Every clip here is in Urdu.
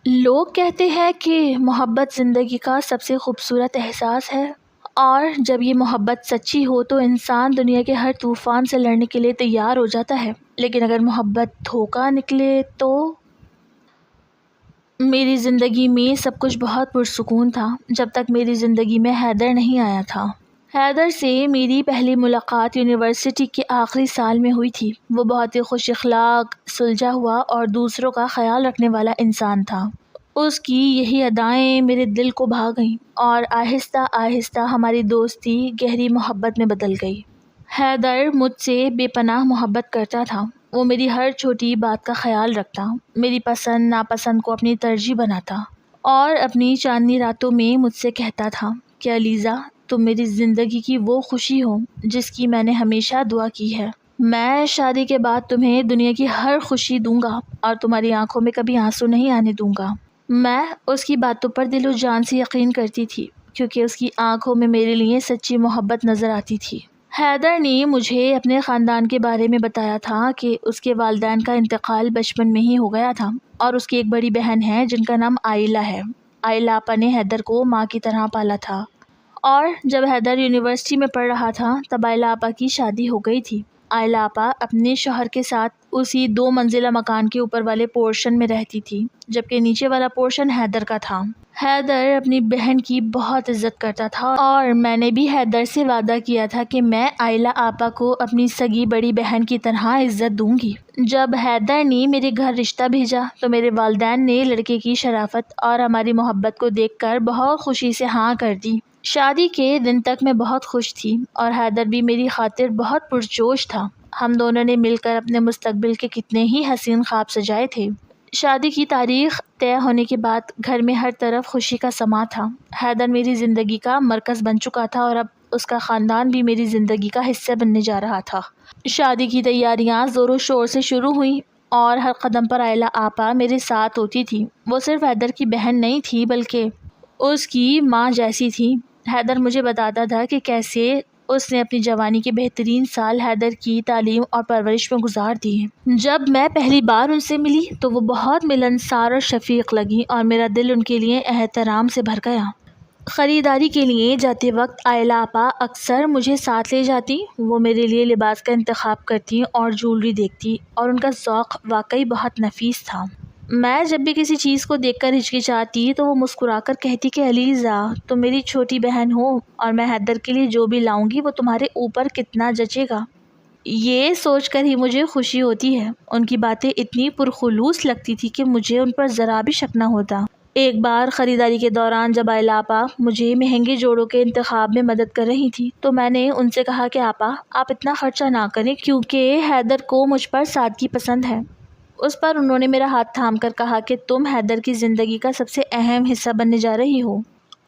لوگ کہتے ہیں کہ محبت زندگی کا سب سے خوبصورت احساس ہے، اور جب یہ محبت سچی ہو تو انسان دنیا کے ہر طوفان سے لڑنے کے لیے تیار ہو جاتا ہے۔ لیکن اگر محبت دھوکہ نکلے تو میری زندگی میں سب کچھ بہت پرسکون تھا جب تک میری زندگی میں حیدر نہیں آیا تھا۔ حیدر سے میری پہلی ملاقات یونیورسٹی کے آخری سال میں ہوئی تھی۔ وہ بہت ہی خوش اخلاق، سلجھا ہوا اور دوسروں کا خیال رکھنے والا انسان تھا۔ اس کی یہی ادائیں میرے دل کو بھا گئیں اور آہستہ آہستہ ہماری دوستی گہری محبت میں بدل گئی۔ حیدر مجھ سے بے پناہ محبت کرتا تھا۔ وہ میری ہر چھوٹی بات کا خیال رکھتا، میری پسند ناپسند کو اپنی ترجیح بناتا اور اپنی چاندنی راتوں میں مجھ سے کہتا تھا کہ علیزہ، تم میری زندگی کی وہ خوشی ہو جس کی میں نے ہمیشہ دعا کی ہے۔ میں شادی کے بعد تمہیں دنیا کی ہر خوشی دوں گا اور تمہاری آنکھوں میں کبھی آنسو نہیں آنے دوں گا۔ میں اس کی باتوں پر دل و جان سے یقین کرتی تھی کیونکہ اس کی آنکھوں میں میرے لیے سچی محبت نظر آتی تھی۔ حیدر نے مجھے اپنے خاندان کے بارے میں بتایا تھا کہ اس کے والدین کا انتقال بچپن میں ہی ہو گیا تھا اور اس کی ایک بڑی بہن ہے جن کا نام عائلہ ہے۔ عائلہ آپا نے حیدر کو ماں کی طرح پالا تھا، اور جب حیدر یونیورسٹی میں پڑھ رہا تھا تب عائلہ آپا کی شادی ہو گئی تھی۔ عائلہ آپا اپنے شوہر کے ساتھ اسی 2 منزلہ مکان کے اوپر والے پورشن میں رہتی تھی، جبکہ نیچے والا پورشن حیدر کا تھا۔ حیدر اپنی بہن کی بہت عزت کرتا تھا اور میں نے بھی حیدر سے وعدہ کیا تھا کہ میں عائلہ آپا کو اپنی سگی بڑی بہن کی طرح عزت دوں گی۔ جب حیدر نے میرے گھر رشتہ بھیجا تو میرے والدین نے لڑکے کی شرافت اور ہماری محبت کو دیکھ کر بہت خوشی سے ہاں کر دی۔ شادی کے دن تک میں بہت خوش تھی اور حیدر بھی میری خاطر بہت پرجوش تھا۔ ہم دونوں نے مل کر اپنے مستقبل کے کتنے ہی حسین خواب سجائے تھے۔ شادی کی تاریخ طے ہونے کے بعد گھر میں ہر طرف خوشی کا سما تھا۔ حیدر میری زندگی کا مرکز بن چکا تھا اور اب اس کا خاندان بھی میری زندگی کا حصہ بننے جا رہا تھا۔ شادی کی تیاریاں زور و شور سے شروع ہوئیں اور ہر قدم پر عائلہ آپا میرے ساتھ ہوتی تھی۔ وہ صرف حیدر کی بہن نہیں تھی بلکہ اس کی ماں جیسی تھی۔ حیدر مجھے بتاتا تھا کہ کیسے اس نے اپنی جوانی کے بہترین سال حیدر کی تعلیم اور پرورش میں گزار دیے۔ جب میں پہلی بار ان سے ملی تو وہ بہت ملنسار اور شفیق لگی اور میرا دل ان کے لیے احترام سے بھر گیا۔ خریداری کے لیے جاتے وقت عائلہ آپا اکثر مجھے ساتھ لے جاتی۔ وہ میرے لیے لباس کا انتخاب کرتی اور جولری دیکھتی اور ان کا ذوق واقعی بہت نفیس تھا۔ میں جب بھی کسی چیز کو دیکھ کر ہچکچاتی تو وہ مسکرا کر کہتی کہ علیزہ، تم میری چھوٹی بہن ہو اور میں حیدر کے لیے جو بھی لاؤں گی وہ تمہارے اوپر کتنا جچے گا۔ یہ سوچ کر ہی مجھے خوشی ہوتی ہے۔ ان کی باتیں اتنی پرخلوص لگتی تھی کہ مجھے ان پر ذرا بھی شک نہ ہوتا۔ ایک بار خریداری کے دوران جب عائلہ آپا مجھے مہنگے جوڑوں کے انتخاب میں مدد کر رہی تھی تو میں نے ان سے کہا کہ آپا، آپ اتنا خرچہ نہ کریں کیونکہ حیدر کو مجھ پر سادگی پسند ہے۔ اس پر انہوں نے میرا ہاتھ تھام کر کہا کہ تم حیدر کی زندگی کا سب سے اہم حصہ بننے جا رہی ہو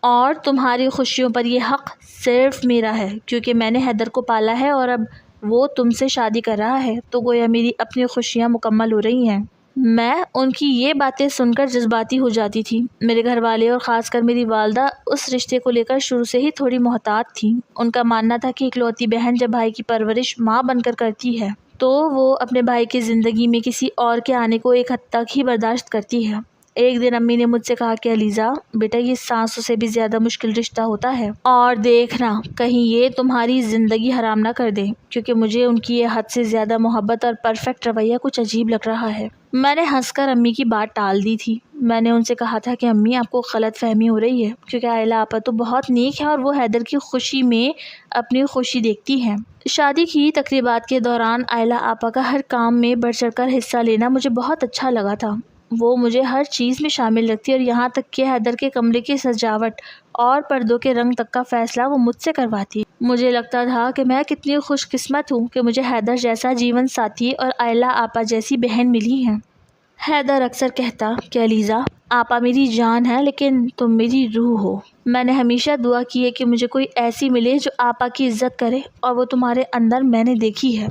اور تمہاری خوشیوں پر یہ حق صرف میرا ہے کیونکہ میں نے حیدر کو پالا ہے اور اب وہ تم سے شادی کر رہا ہے تو گویا میری اپنی خوشیاں مکمل ہو رہی ہیں۔ میں ان کی یہ باتیں سن کر جذباتی ہو جاتی تھی۔ میرے گھر والے اور خاص کر میری والدہ اس رشتے کو لے کر شروع سے ہی تھوڑی محتاط تھیں۔ ان کا ماننا تھا کہ اکلوتی بہن جب بھائی کی پرورش ماں بن کر کرتی ہے تو وہ اپنے بھائی کی زندگی میں کسی اور کے آنے کو ایک حد تک ہی برداشت کرتی ہے۔ ایک دن امی نے مجھ سے کہا کہ علیزہ بیٹا، یہ سانسوں سے بھی زیادہ مشکل رشتہ ہوتا ہے اور دیکھنا کہیں یہ تمہاری زندگی حرام نہ کر دے، کیونکہ مجھے ان کی یہ حد سے زیادہ محبت اور پرفیکٹ رویہ کچھ عجیب لگ رہا ہے۔ میں نے ہنس کر امی کی بات ٹال دی تھی۔ میں نے ان سے کہا تھا کہ امی، آپ کو غلط فہمی ہو رہی ہے کیونکہ عائلہ آپا تو بہت نیک ہے اور وہ حیدر کی خوشی میں اپنی خوشی دیکھتی ہیں۔ شادی کی تقریبات کے دوران عائلہ آپا کا ہر کام میں بڑھ چڑھ کر حصہ لینا مجھے بہت اچھا لگا تھا۔ وہ مجھے ہر چیز میں شامل رکھتی اور یہاں تک کہ حیدر کے کمرے کی سجاوٹ اور پردوں کے رنگ تک کا فیصلہ وہ مجھ سے کرواتی۔ مجھے لگتا تھا کہ میں کتنی خوش قسمت ہوں کہ مجھے حیدر جیسا جیون ساتھی اور عائلہ آپا جیسی بہن ملی ہیں۔ حیدر اکثر کہتا کہ علیزہ، آپا میری جان ہے لیکن تم میری روح ہو۔ میں نے ہمیشہ دعا کی ہے کہ مجھے کوئی ایسی ملے جو آپا کی عزت کرے اور وہ تمہارے اندر میں نے دیکھی ہے۔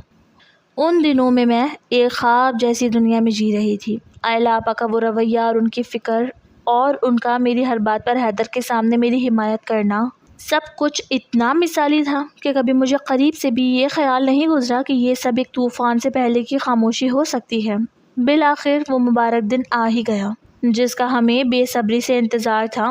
ان دنوں میں ایک خواب جیسی دنیا میں جی رہی تھی۔ عائلہ آپا کا وہ رویہ اور ان کی فکر اور ان کا میری ہر بات پر حیدر کے سامنے میری حمایت کرنا سب کچھ اتنا مثالی تھا کہ کبھی مجھے قریب سے بھی یہ خیال نہیں گزرا کہ یہ سب ایک طوفان سے پہلے کی خاموشی ہو سکتی ہے۔ بالآخر وہ مبارک دن آ ہی گیا۔ جس کا ہمیں بے صبری سے انتظار تھا۔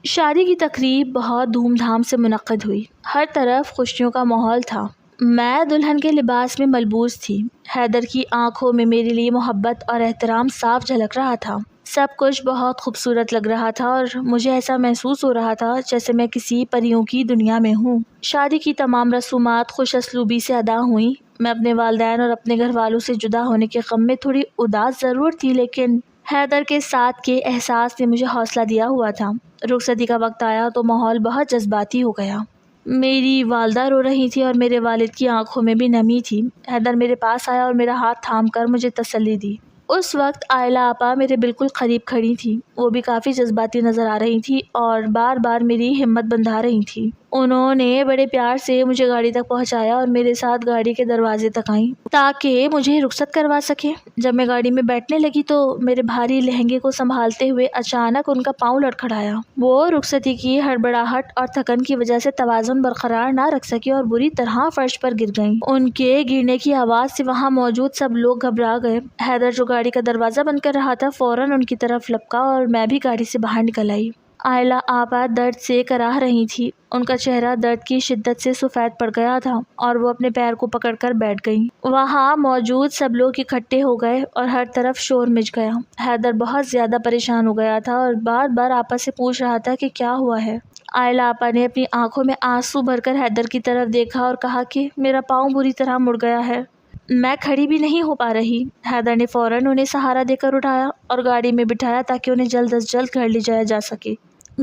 شادی کی تقریب بہت دھوم دھام سے منعقد ہوئی۔ ہر طرف خوشیوں کا ماحول تھا۔ میں دلہن کے لباس میں ملبوس تھی۔ حیدر کی آنکھوں میں میرے لیے محبت اور احترام صاف جھلک رہا تھا۔ سب کچھ بہت خوبصورت لگ رہا تھا اور مجھے ایسا محسوس ہو رہا تھا جیسے میں کسی پریوں کی دنیا میں ہوں۔ شادی کی تمام رسومات خوش اسلوبی سے ادا ہوئیں۔ میں اپنے والدین اور اپنے گھر والوں سے جدا ہونے کے غم میں تھوڑی اداس ضرور تھی، لیکن حیدر کے ساتھ کے احساس نے مجھے حوصلہ دیا ہوا تھا۔ رخصتی کا وقت آیا تو ماحول بہت جذباتی ہو گیا۔ میری والدہ رو رہی تھی اور میرے والد کی آنکھوں میں بھی نمی تھی۔ حیدر میرے پاس آیا اور میرا ہاتھ تھام کر مجھے تسلی دی۔ اس وقت عائلہ آپا میرے بالکل قریب کھڑی تھی۔ وہ بھی کافی جذباتی نظر آ رہی تھی اور بار بار میری ہمت بندھا رہی تھی۔ انہوں نے بڑے پیار سے مجھے گاڑی تک پہنچایا اور میرے ساتھ گاڑی کے دروازے تک آئیں تاکہ مجھے رخصت کروا سکے۔ جب میں گاڑی میں بیٹھنے لگی تو میرے بھاری لہنگے کو سنبھالتے ہوئے اچانک ان کا پاؤں لڑکھڑایا۔ وہ رخصتی کی ہڑبڑاہٹ اور تھکن کی وجہ سے توازن برقرار نہ رکھ سکی اور بری طرح فرش پر گر گئیں۔ ان کے گرنے کی آواز سے وہاں موجود سب لوگ گھبرا گئے۔ حیدر جو گاڑی کا دروازہ بند کر رہا تھا فوراً ان کی طرف لپکا اور میں بھی گاڑی سے باہر نکل آئی۔ عائلہ آپا درد سے کراہ رہی تھی۔ ان کا چہرہ درد کی شدت سے سفید پڑ گیا تھا اور وہ اپنے پیر کو پکڑ کر بیٹھ گئیں۔ وہاں موجود سب لوگ اکٹھے ہو گئے اور ہر طرف شور مچ گیا۔ حیدر بہت زیادہ پریشان ہو گیا تھا اور بار بار آپا سے پوچھ رہا تھا کہ کیا ہوا ہے۔ عائلہ آپا نے اپنی آنکھوں میں آنسو بھر کر حیدر کی طرف دیکھا اور کہا کہ میرا پاؤں بری طرح مڑ گیا ہے، میں کھڑی بھی نہیں ہو پا رہی۔ حیدر نے فوراً انہیں سہارا دے کر اٹھایا اور گاڑی میں بٹھایا تاکہ انہیں جلد از جلد گھر لے جایا جا سکے۔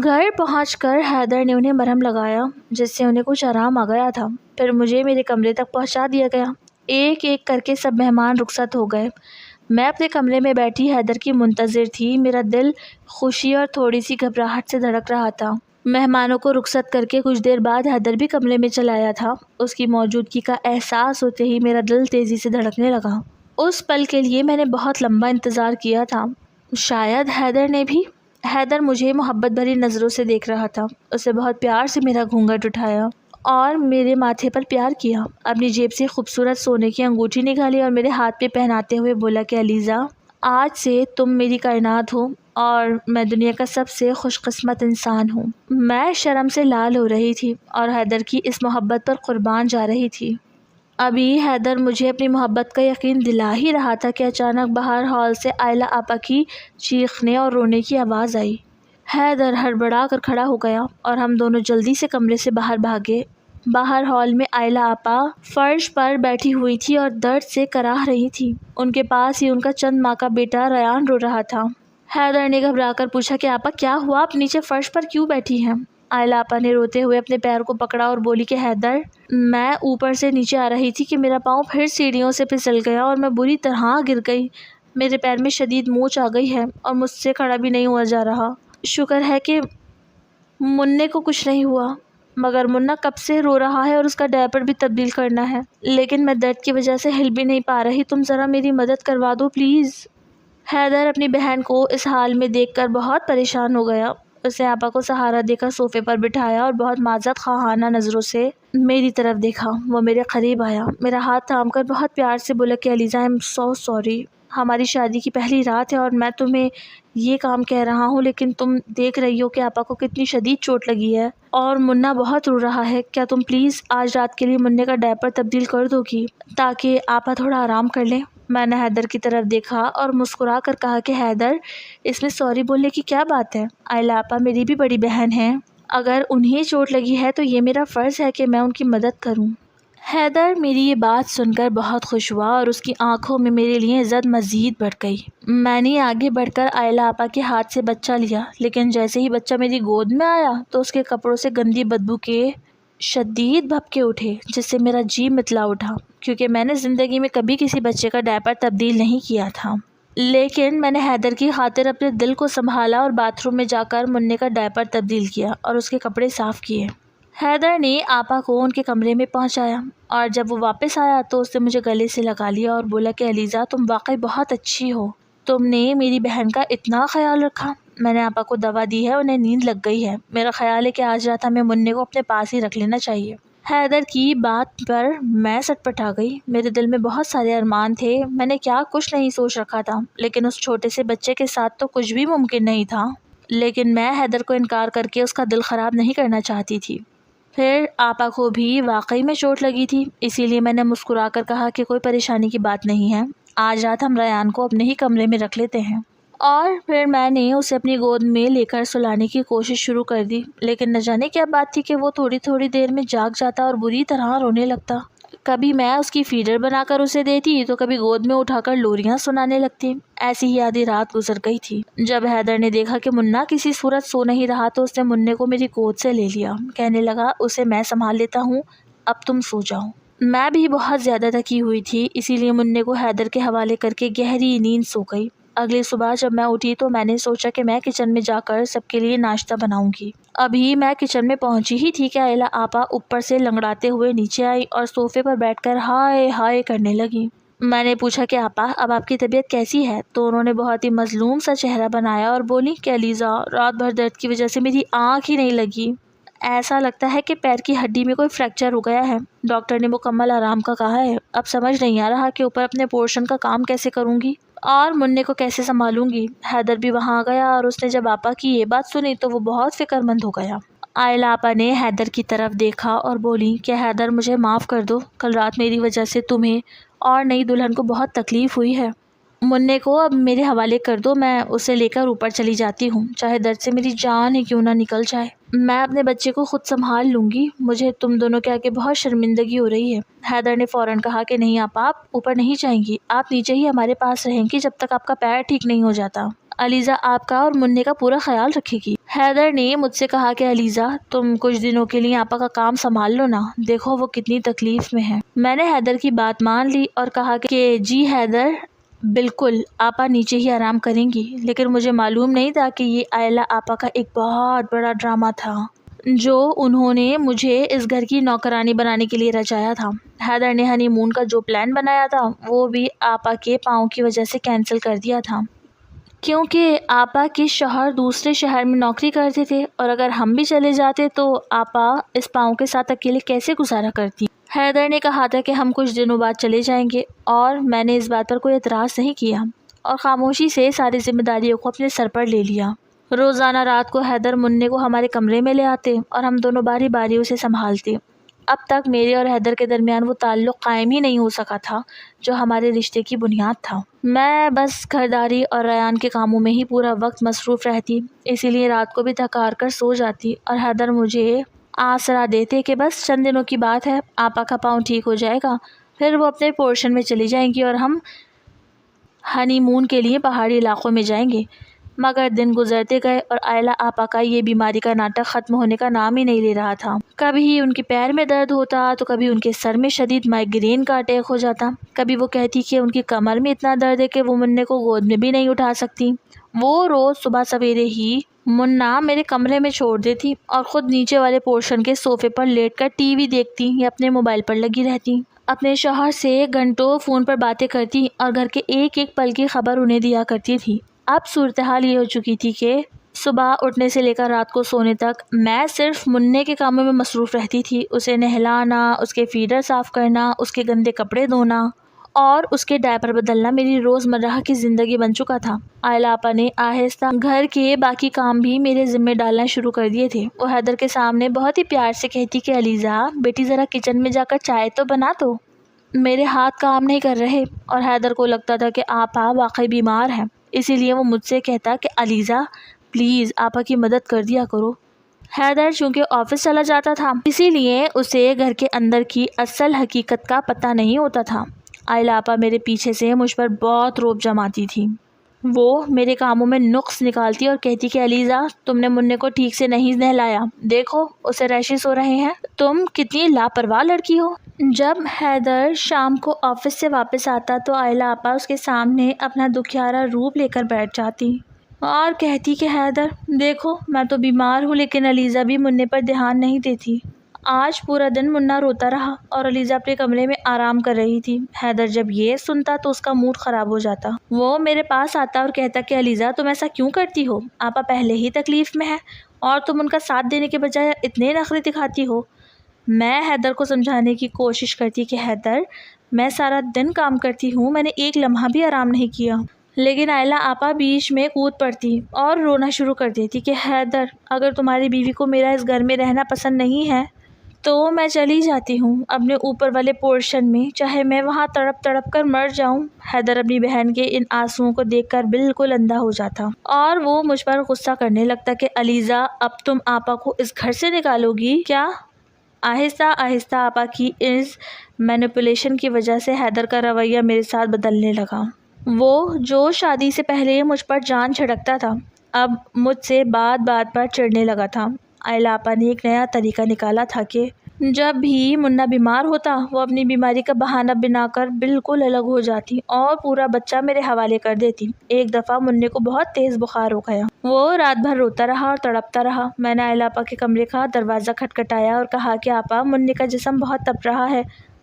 گھر پہنچ کر حیدر نے انہیں مرہم لگایا جس سے انہیں کچھ آرام آ گیا تھا۔ پھر مجھے میرے کمرے تک پہنچا دیا گیا۔ ایک ایک کر کے سب مہمان رخصت ہو گئے۔ میں اپنے کمرے میں بیٹھی حیدر کی منتظر تھی۔ میرا دل خوشی اور تھوڑی سی گھبراہٹ سے دھڑک رہا تھا۔ مہمانوں کو رخصت کر کے کچھ دیر بعد حیدر بھی کمرے میں چلا آیا تھا۔ اس کی موجودگی کا احساس ہوتے ہی میرا دل تیزی سے دھڑکنے لگا۔ اس پل کے لیے میں نے بہت لمبا انتظار کیا تھا، شاید حیدر نے بھی۔ حیدر مجھے محبت بھری نظروں سے دیکھ رہا تھا۔ اسے بہت پیار سے میرا گھونگھٹ اٹھایا اور میرے ماتھے پر پیار کیا۔ اپنی جیب سے خوبصورت سونے کی انگوٹھی نکالی اور میرے ہاتھ پہ پہناتے ہوئے بولا کہ علیزہ، آج سے تم میری کائنات ہو اور میں دنیا کا سب سے خوش قسمت انسان ہوں۔ میں شرم سے لال ہو رہی تھی اور حیدر کی اس محبت پر قربان جا رہی تھی۔ ابھی حیدر مجھے اپنی محبت کا یقین دلا ہی رہا تھا کہ اچانک باہر ہال سے عائلہ آپا کی چیخنے اور رونے کی آواز آئی۔ حیدر ہڑبڑا کر کھڑا ہو گیا اور ہم دونوں جلدی سے کمرے سے باہر بھاگے۔ باہر ہال میں عائلہ آپا فرش پر بیٹھی ہوئی تھی اور درد سے کراہ رہی تھی۔ ان کے پاس ہی ان کا چند ماہ کا بیٹا ریان رو رہا تھا۔ حیدر نے گھبرا کر پوچھا کہ آپا کیا ہوا، آپ نیچے فرش پر کیوں بیٹھی ہیں؟ عائلہ آپا نے روتے ہوئے اپنے پیر کو پکڑا اور بولی کہ حیدر، میں اوپر سے نیچے آ رہی تھی کہ میرا پاؤں پھر سیڑھیوں سے پھسل گیا اور میں بری طرح گر گئی۔ میرے پیر میں شدید موچ آ گئی ہے اور مجھ سے کھڑا بھی نہیں ہوا جا رہا۔ شکر ہے کہ منّے کو کچھ نہیں ہوا، مگر منا کب سے رو رہا ہے اور اس کا ڈائپر بھی تبدیل کرنا ہے، لیکن میں درد کی وجہ سے ہل بھی نہیں پا رہی۔ تم ذرا میری مدد کروا دو پلیز۔ حیدر اپنی بہن کو اس حال میں دیکھ کر بہت پریشان ہو گیا۔ اس نے آپا کو سہارا دے کر صوفے پر بٹھایا اور بہت معذرت خواہانہ نظروں سے میری طرف دیکھا۔ وہ میرے قریب آیا، میرا ہاتھ تھام کر بہت پیار سے بولا کہ Alizeh, I am so sorry, ہماری شادی کی پہلی رات ہے اور میں تمہیں یہ کام کہہ رہا ہوں، لیکن تم دیکھ رہی ہو کہ آپا کو کتنی شدید چوٹ لگی ہے اور منا بہت رو رہا ہے۔ کیا تم پلیز آج رات کے لیے منّے کا ڈائپر تبدیل کر دو گی تاکہ آپا تھوڑا آرام کر لیں؟ میں نے حیدر کی طرف دیکھا اور مسکرا کر کہا کہ حیدر، اس میں سوری بولنے کی کیا بات ہے؟ عائلہ آپا میری بھی بڑی بہن ہیں، اگر انہیں چوٹ لگی ہے تو یہ میرا فرض ہے کہ میں ان کی مدد کروں۔ حیدر میری یہ بات سن کر بہت خوش ہوا اور اس کی آنکھوں میں میرے لیے عزت مزید بڑھ گئی۔ میں نے آگے بڑھ کر عائلہ آپا کے ہاتھ سے بچہ لیا، لیکن جیسے ہی بچہ میری گود میں آیا تو اس کے کپڑوں سے گندی بدبو کے شدید بھپکے اٹھے جس سے میرا جی متلا اٹھا، کیونکہ میں نے زندگی میں کبھی کسی بچے کا ڈائپر تبدیل نہیں کیا تھا۔ لیکن میں نے حیدر کی خاطر اپنے دل کو سنبھالا اور باتھ روم میں جا کر منّے کا ڈائپر تبدیل کیا اور اس کے کپڑے صاف کیے۔ حیدر نے آپا کو ان کے کمرے میں پہنچایا اور جب وہ واپس آیا تو اس نے مجھے گلے سے لگا لیا اور بولا کہ علیزہ، تم واقعی بہت اچھی ہو، تم نے میری بہن کا اتنا خیال رکھا۔ میں نے آپا کو دوا دی ہے، انہیں نیند لگ گئی ہے، میرا خیال ہے کہ آج رات ہمیں منّے کو اپنے پاس ہی رکھ لینا چاہیے۔ حیدر کی بات پر میں سٹ پٹا گئی۔ میرے دل میں بہت سارے ارمان تھے، میں نے کیا کچھ نہیں سوچ رکھا تھا، لیکن اس چھوٹے سے بچے کے ساتھ تو کچھ بھی ممکن نہیں تھا۔ لیکن میں حیدر کو انکار کر کے اس کا دل خراب نہیں کرنا چاہتی تھی۔ پھر آپا کو بھی واقعی میں چوٹ لگی تھی، اسی لیے میں نے مسکرا کر کہا کہ کوئی پریشانی کی بات نہیں ہے، آج رات ہم ریان کو اپنے ہی کمرے میں رکھ لیتے ہیں۔ اور پھر میں نے اسے اپنی گود میں لے کر سلانے کی کوشش شروع کر دی، لیکن نہ جانے کیا بات تھی کہ وہ تھوڑی تھوڑی دیر میں جاگ جاتا اور بری طرح رونے لگتا۔ کبھی میں اس کی فیڈر بنا کر اسے دیتی تو کبھی گود میں اٹھا کر لوریاں سنانے لگتی۔ ایسی ہی آدھی رات گزر گئی تھی۔ جب حیدر نے دیکھا کہ منا کسی صورت سو نہیں رہا تو اس نے منے کو میری گود سے لے لیا، کہنے لگا اسے میں سنبھال لیتا ہوں، اب تم سو جاؤ۔ میں بھی بہت زیادہ تھکی ہوئی تھی، اسی لیے منے کو حیدر کے حوالے کر کے گہری نیند سو گئی۔ اگلی صبح جب میں اٹھی تو میں نے سوچا کہ میں کچن میں جا کر سب کے لیے ناشتہ بناؤں گی۔ ابھی میں کچن میں پہنچی ہی تھی کہ آئلہ آپا اوپر سے لنگڑاتے ہوئے نیچے آئی اور صوفے پر بیٹھ کر ہائے ہائے کرنے لگی۔ میں نے پوچھا کہ آپا اب آپ کی طبیعت کیسی ہے؟ تو انہوں نے بہت ہی مظلوم سا چہرہ بنایا اور بولی کہ علیزہ، رات بھر درد کی وجہ سے میری آنکھ ہی نہیں لگی، ایسا لگتا ہے کہ پیر کی ہڈی میں کوئی فریکچر ہو گیا ہے، ڈاکٹر نے مکمل آرام کا کہا ہے، اب سمجھ نہیں آ رہا کہ اوپر اپنے پورشن کا کام کیسے کروں گی اور منے کو کیسے سنبھالوں گی۔ حیدر بھی وہاں آ گیا اور اس نے جب آپا کی یہ بات سنی تو وہ بہت فکر مند ہو گیا۔ آئلہ آپا نے حیدر کی طرف دیکھا اور بولی کہ حیدر مجھے معاف کر دو، کل رات میری وجہ سے تمہیں اور نئی دلہن کو بہت تکلیف ہوئی ہے، منے کو اب میرے حوالے کر دو، میں اسے لے کر اوپر چلی جاتی ہوں، چاہے درد سے میری جان ہی کیوں نہ نکل جائے، میں اپنے بچے کو خود سنبھال لوں گی، مجھے تم دونوں کے آگے بہت شرمندگی ہو رہی ہے۔ حیدر نے فوراً کہا کہ نہیں آپا، آپ اوپر نہیں جائیں گی، آپ نیچے ہی ہمارے پاس رہیں گی جب تک آپ کا پیر ٹھیک نہیں ہو جاتا، علیزہ آپ کا اور منے کا پورا خیال رکھے گی۔ حیدر نے مجھ سے کہا کہ علیزہ تم کچھ دنوں کے لیے آپا کا کام سنبھال لو نا، دیکھو وہ کتنی تکلیف میں ہے۔ میں نے حیدر کی بات مان لی اور کہا کہ جی حیدر، بالکل آپا نیچے ہی آرام کریں گی، لیکن مجھے معلوم نہیں تھا کہ یہ آئلہ آپا کا ایک بہت بڑا ڈرامہ تھا جو انہوں نے مجھے اس گھر کی نوکرانی بنانے کے لیے رچایا تھا۔ حیدر نے ہنی مون کا جو پلان بنایا تھا وہ بھی آپا کے پاؤں کی وجہ سے کینسل کر دیا تھا، کیونکہ آپا کے شوہر دوسرے شہر میں نوکری کرتے تھے اور اگر ہم بھی چلے جاتے تو آپا اس پاؤں کے ساتھ اکیلے کیسے گزارا کرتی۔ حیدر نے کہا تھا کہ ہم کچھ دنوں بعد چلے جائیں گے اور میں نے اس بات پر کوئی اعتراض نہیں کیا اور خاموشی سے ساری ذمہ داریوں کو اپنے سر پر لے لیا۔ روزانہ رات کو حیدر منے کو ہمارے کمرے میں لے آتے اور ہم دونوں باری باری اسے سنبھالتے۔ اب تک میرے اور حیدر کے درمیان وہ تعلق قائم ہی نہیں ہو سکا تھا جو ہمارے رشتے کی بنیاد تھا۔ میں بس گھرداری اور ریان کے کاموں میں ہی پورا وقت مصروف رہتی، اسی لیے رات کو بھی تھک ہار کر سو جاتی اور حیدر مجھے آسرا دیتے کہ بس چند دنوں کی بات ہے، آپا کا پاؤں ٹھیک ہو جائے گا، پھر وہ اپنے پورشن میں چلی جائیں گی اور ہم ہنی مون کے لیے پہاڑی علاقوں میں جائیں گے۔ مگر دن گزرتے گئے اور آئلہ آپا کا یہ بیماری کا ناٹک ختم ہونے کا نام ہی نہیں لے رہا تھا۔ کبھی ان کے پیر میں درد ہوتا تو کبھی ان کے سر میں شدید مائگرین کا اٹیک ہو جاتا، کبھی وہ کہتی کہ ان کی کمر میں اتنا درد ہے کہ وہ منے کو گود میں بھی نہیں اٹھا سکتی۔ وہ روز صبح سویرے ہی منا میرے کمرے میں چھوڑ دیتی اور خود نیچے والے پورشن کے صوفے پر لیٹ کر ٹی وی دیکھتی یا اپنے موبائل پر لگی رہتی، اپنے شوہر سے گھنٹوں فون پر باتیں کرتی اور گھر کے ایک ایک پل کی خبر انہیں دیا کرتی تھی۔ اب صورتحال یہ ہو چکی تھی کہ صبح اٹھنے سے لے کر رات کو سونے تک میں صرف منے کے کاموں میں مصروف رہتی تھی، اسے نہلانا، اس کے فیڈر صاف کرنا، اس کے گندے کپڑے دھونا اور اس کے ڈائپر بدلنا میری روزمرہ کی زندگی بن چکا تھا۔ آئلہ آپا نے آہستہ گھر کے باقی کام بھی میرے ذمہ ڈالنا شروع کر دیے تھے۔ وہ حیدر کے سامنے بہت ہی پیار سے کہتی کہ علیزہ بیٹی ذرا کچن میں جا کر چائے تو بنا دو، میرے ہاتھ کام نہیں کر رہے، اور حیدر کو لگتا تھا کہ آپا واقعی بیمار ہے، اسی لیے وہ مجھ سے کہتا کہ علیزہ پلیز آپا کی مدد کر دیا کرو۔ حیدر چونکہ آفس چلا جاتا تھا اسی لیے اسے گھر کے اندر کی اصل حقیقت کا پتہ نہیں ہوتا تھا۔ آئلہ آپا میرے پیچھے سے مجھ پر بہت روب جماتی تھی، وہ میرے کاموں میں نقص نکالتی اور کہتی کہ علیزہ تم نے منے کو ٹھیک سے نہیں نہلایا، دیکھو اسے ریشز ہو رہے ہیں، تم کتنی لاپرواہ لڑکی ہو۔ جب حیدر شام کو آفس سے واپس آتا تو آئلہ آپا اس کے سامنے اپنا دکھیارا روپ لے کر بیٹھ جاتی اور کہتی کہ حیدر دیکھو میں تو بیمار ہوں لیکن علیزہ بھی منے پر دھیان نہیں دیتی، آج پورا دن منا روتا رہا اور علیزہ اپنے کمرے میں آرام کر رہی تھی۔ حیدر جب یہ سنتا تو اس کا موڈ خراب ہو جاتا، وہ میرے پاس آتا اور کہتا کہ علیزہ تم ایسا کیوں کرتی ہو، آپا پہلے ہی تکلیف میں ہے اور تم ان کا ساتھ دینے کے بجائے اتنے نخرے دکھاتی ہو، میں حیدر کو سمجھانے کی کوشش کرتی کہ حیدر، میں سارا دن کام کرتی ہوں، میں نے ایک لمحہ بھی آرام نہیں کیا، لیکن آئلہ آپا بیچ میں کود پڑتی اور رونا شروع کر دیتی کہ حیدر، اگر تمہاری بیوی کو میرا اس گھر میں رہنا پسند نہیں ہے تو میں چلی جاتی ہوں اپنے اوپر والے پورشن میں، چاہے میں وہاں تڑپ تڑپ کر مر جاؤں۔ حیدر اپنی بہن کے ان آنسوؤں کو دیکھ کر بالکل اندھا ہو جاتا اور وہ مجھ پر غصہ کرنے لگتا کہ علیزہ، اب تم آپا کو اس گھر سے نکالو گی کیا؟ آہستہ آہستہ آپا کی اس مینیپولیشن کی وجہ سے حیدر کا رویہ میرے ساتھ بدلنے لگا۔ وہ جو شادی سے پہلے مجھ پر جان چھڑکتا تھا، اب مجھ سے بات بات پر چڑھنے لگا تھا۔ آئلہ آپا نے ایک نیا طریقہ نکالا تھا کہ جب بھی منا بیمار ہوتا، وہ اپنی بیماری کا بہانہ بنا کر بالکل الگ ہو جاتی اور پورا بچہ میرے حوالے کر دیتی۔ ایک دفعہ منے کو بہت تیز بخار ہو گیا، وہ رات بھر روتا رہا اور تڑپتا رہا۔ میں نے آئلہ آپا کے کمرے کا دروازہ کھٹکھٹایا اور کہا کہ آپا، منے کا جسم بہت تپ رہا ہے،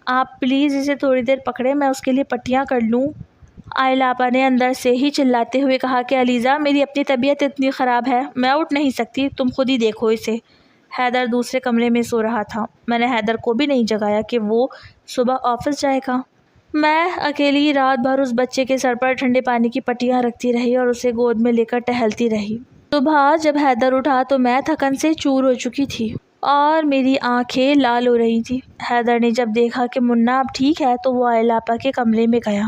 آپ پلیز اسے تھوڑی دیر پکڑیں، میں اس کے لیے پٹیاں کر لوں۔ آئلہ آپا نے اندر سے ہی چلاتے ہوئے کہا کہ علیزہ، میری اپنی طبیعت اتنی خراب ہے، میں اٹھ نہیں سکتی، تم خود ہی دیکھو اسے۔ حیدر دوسرے کمرے میں سو رہا تھا۔ میں نے حیدر کو بھی نہیں جگایا کہ وہ صبح آفس جائے گا۔ میں اکیلی رات بھر اس بچے کے سر پر ٹھنڈے پانی کی پٹیاں رکھتی رہی اور اسے گود میں لے کر ٹہلتی رہی۔ صبح جب حیدر اٹھا تو میں تھکن سے چور ہو چکی تھی اور میری آنکھیں لال ہو رہی تھی۔ حیدر نے جب دیکھا کہ منا اب ٹھیک ہے تو وہ آئلہ آپا کے کمرے میں گیا۔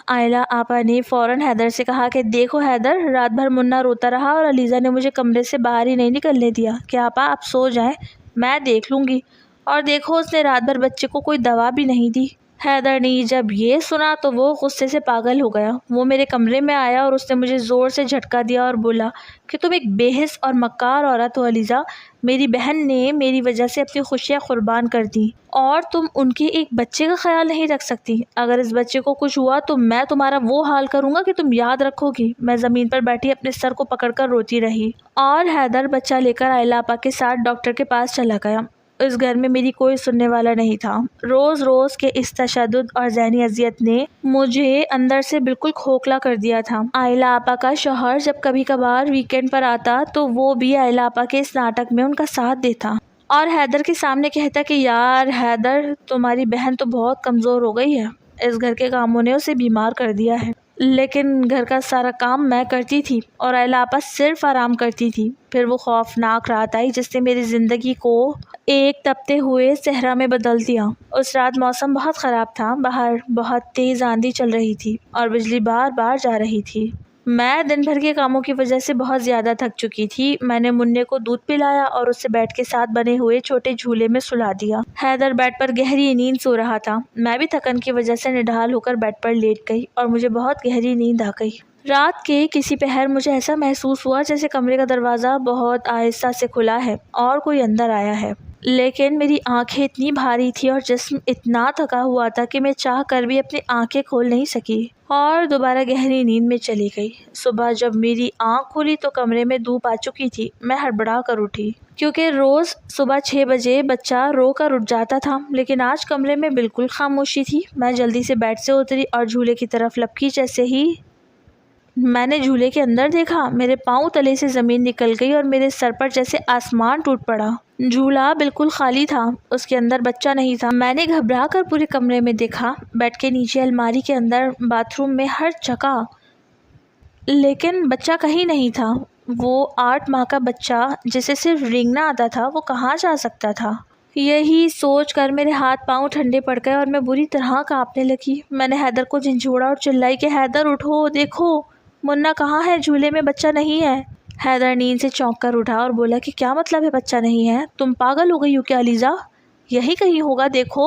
آئلہ آپا نے فوراً حیدر سے کہا کہ دیکھو حیدر، رات بھر منا روتا رہا اور علیزہ نے مجھے کمرے سے باہر ہی نہیں نکلنے دیا کہ آپا آپ سو جائیں، میں دیکھ لوں گی، اور دیکھو اس نے رات بھر بچے کو کوئی دوا بھی نہیں دی۔ حیدر نے جب یہ سنا تو وہ غصے سے پاگل ہو گیا۔ وہ میرے کمرے میں آیا اور اس نے مجھے زور سے جھٹکا دیا اور بولا کہ تم ایک بے حس اور مکار عورت ہو علیزہ، میری بہن نے میری وجہ سے اپنی خوشیاں قربان کر دیں اور تم ان کے ایک بچے کا خیال نہیں رکھ سکتی۔ اگر اس بچے کو کچھ ہوا تو میں تمہارا وہ حال کروں گا کہ تم یاد رکھو گی۔ میں زمین پر بیٹھی اپنے سر کو پکڑ کر روتی رہی اور حیدر بچہ لے کر آئلہ آپا کے ساتھ ڈاکٹر کے پاس چلا گیا۔ اس گھر میں میری کوئی سننے والا نہیں تھا۔ روز روز کے اس تشدد اور ذہنی اذیت نے مجھے اندر سے بالکل کھوکھلا کر دیا تھا۔ آئلہ آپا کا شوہر جب کبھی کبھار ویکینڈ پر آتا تو وہ بھی آئلہ آپا کے اس ناٹک میں ان کا ساتھ دیتا اور حیدر کے سامنے کہتا کہ یار حیدر، تمہاری بہن تو بہت کمزور ہو گئی ہے، اس گھر کے کاموں نے اسے بیمار کر دیا ہے۔ لیکن گھر کا سارا کام میں کرتی تھی اور آئلہ آپا صرف آرام کرتی تھی۔ پھر وہ خوفناک رات آئی جس نے میری زندگی کو ایک تپتے ہوئے صحرا میں بدل دیا۔ اس رات موسم بہت خراب تھا، باہر بہت تیز آندھی چل رہی تھی اور بجلی بار بار جا رہی تھی۔ میں دن بھر کے کاموں کی وجہ سے بہت زیادہ تھک چکی تھی۔ میں نے منّے کو دودھ پلایا اور اسے بیٹ کے ساتھ بنے ہوئے چھوٹے جھولے میں سلا دیا۔ حیدر بیٹ پر گہری نیند سو رہا تھا۔ میں بھی تھکن کی وجہ سے نڈھال ہو کر بیٹ پر لیٹ گئی اور مجھے بہت گہری نیند آ گئی۔ رات کے کسی پہر مجھے ایسا محسوس ہوا جیسے کمرے کا دروازہ بہت آہستہ سے کھلا ہے اور کوئی اندر آیا ہے، لیکن میری آنکھیں اتنی بھاری تھی اور جسم اتنا تھکا ہوا تھا کہ میں چاہ کر بھی اپنی آنکھیں کھول نہیں سکی اور دوبارہ گہری نیند میں چلی گئی۔ صبح جب میری آنکھ کھلی تو کمرے میں دھوپ آ چکی تھی۔ میں ہڑبڑا کر اٹھی کیونکہ روز صبح 6 بجے بچہ رو کر اٹھ جاتا تھا، لیکن آج کمرے میں بالکل خاموشی تھی۔ میں جلدی سے بیٹ سے اتری اور جھولے کی طرف لپکی۔ جیسے ہی میں نے جھولے کے اندر دیکھا، میرے پاؤں تلے سے زمین نکل گئی اور میرے سر پر جیسے آسمان ٹوٹ پڑا۔ جھولا بالکل خالی تھا، اس کے اندر بچہ نہیں تھا۔ میں نے گھبرا کر پورے کمرے میں دیکھا، بیڈ کے نیچے، الماری کے اندر، باتھ روم میں، ہر جگہ، لیکن بچہ کہیں نہیں تھا۔ وہ 8 ماہ کا بچہ جسے صرف رینگنا آتا تھا، وہ کہاں جا سکتا تھا؟ یہی سوچ کر میرے ہاتھ پاؤں ٹھنڈے پڑ گئے اور میں بری طرح کانپنے لگی۔ میں نے حیدر کو جھنجھوڑا اور چلائی کہ حیدر اٹھو، دیکھو منا کہاں ہے، جھولے میں بچہ نہیں ہے۔ حیدر نیند سے چونک کر اٹھا اور بولا کہ کیا مطلب ہے بچہ نہیں ہے؟ تم پاگل ہو گئی ہو کیا علیزہ؟ یہی کہیں ہوگا، دیکھو۔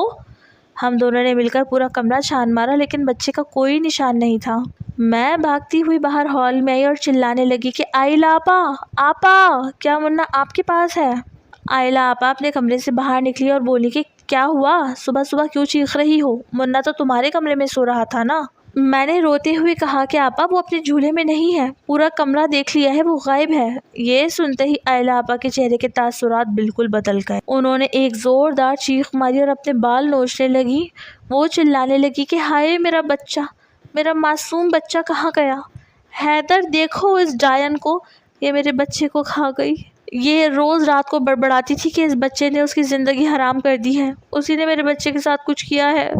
ہم دونوں نے مل کر پورا کمرہ چھان مارا لیکن بچے کا کوئی نشان نہیں تھا۔ میں بھاگتی ہوئی باہر ہال میں آئی اور چلانے لگی کہ آئلہ آپا، آپا، کیا منا آپ کے پاس ہے؟ آئلہ آپا اپنے کمرے سے باہر نکلی اور بولی کہ کیا ہوا، صبح صبح کیوں چیخ رہی ہو؟ منا تو تمہارے کمرے میں سو رہا تھا نا۔ میں نے روتے ہوئے کہا کہ آپا وہ اپنے جھولے میں نہیں ہے، پورا کمرہ دیکھ لیا ہے، وہ غائب ہے۔ یہ سنتے ہی آئلہ آپا کے چہرے کے تاثرات بالکل بدل گئے۔ انہوں نے ایک زوردار چیخ ماری اور اپنے بال نوچنے لگی۔ وہ چلانے لگی کہ ہائے میرا بچہ، میرا معصوم بچہ کہاں گیا؟ حیدر دیکھو اس ڈائن کو، یہ میرے بچے کو کھا گئی، یہ روز رات کو بڑبڑاتی تھی کہ اس بچے نے اس کی زندگی حرام کر دی ہے، اسی نے میرے بچے کے ساتھ کچھ کیا ہے۔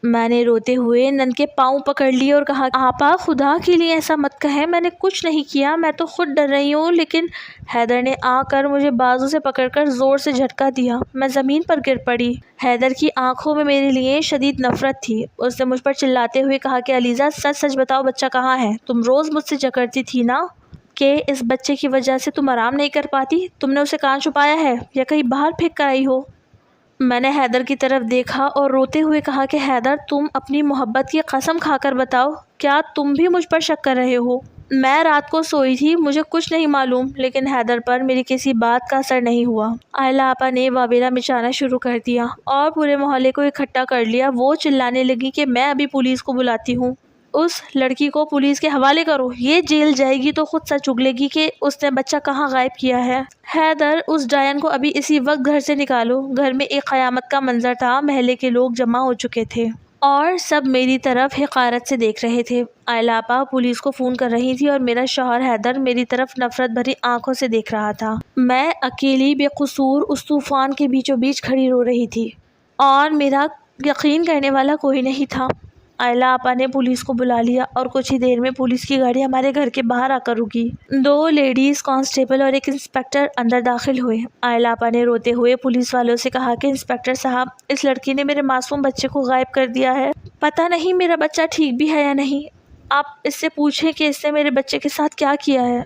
میں نے روتے ہوئے نن کے پاؤں پکڑ لیے اور کہا، آپا خدا کے لیے ایسا مت کہیں، میں نے کچھ نہیں کیا، میں تو خود ڈر رہی ہوں۔ لیکن حیدر نے آ کر مجھے بازو سے پکڑ کر زور سے جھٹکا دیا، میں زمین پر گر پڑی۔ حیدر کی آنکھوں میں میرے لیے شدید نفرت تھی۔ اس نے مجھ پر چلاتے ہوئے کہا کہ علیزہ سچ سچ بتاؤ بچہ کہاں ہے؟ تم روز مجھ سے جھگڑتی تھی نا کہ اس بچے کی وجہ سے تم آرام نہیں کر پاتی، تم نے اسے کہاں چھپایا ہے یا کہیں باہر پھینک کر آئی ہو؟ میں نے حیدر کی طرف دیکھا اور روتے ہوئے کہا کہ حیدر تم اپنی محبت کی قسم کھا کر بتاؤ، کیا تم بھی مجھ پر شک کر رہے ہو؟ میں رات کو سوئی تھی، مجھے کچھ نہیں معلوم، لیکن حیدر پر میری کسی بات کا اثر نہیں ہوا۔ آئلہ آپا نے واویلا مچانا شروع کر دیا اور پورے محلے کو اکٹھا کر لیا۔ وہ چلانے لگی کہ میں ابھی پولیس کو بلاتی ہوں، اس لڑکی کو پولیس کے حوالے کرو، یہ جیل جائے گی تو خود سچ اگلے گی کہ اس نے بچہ کہاں غائب کیا ہے۔ حیدر اس ڈائن کو ابھی اسی وقت گھر سے نکالو۔ گھر میں ایک قیامت کا منظر تھا، محلے کے لوگ جمع ہو چکے تھے اور سب میری طرف حقارت سے دیکھ رہے تھے۔ آئلہ آپا پولیس کو فون کر رہی تھی اور میرا شوہر حیدر میری طرف نفرت بھری آنکھوں سے دیکھ رہا تھا۔ میں اکیلی بے قصور اس طوفان کے بیچوں بیچ کھڑی رو رہی تھی اور میرا یقین کرنے والا کوئی نہیں تھا۔ آئلہ آپا نے پولیس کو بلا لیا اور کچھ ہی دیر میں پولیس کی گاڑی ہمارے گھر کے باہر آ کر رکی۔ 2 لیڈیز کانسٹیبل اور ایک انسپکٹر اندر داخل ہوئے۔ آئلہ آپا نے روتے ہوئے پولیس والوں سے کہا کہ انسپکٹر صاحب، اس لڑکی نے میرے معصوم بچے کو غائب کر دیا ہے، پتہ نہیں میرا بچہ ٹھیک بھی ہے یا نہیں۔ آپ اس سے پوچھیں کہ اس نے میرے بچے کے ساتھ کیا کیا ہے۔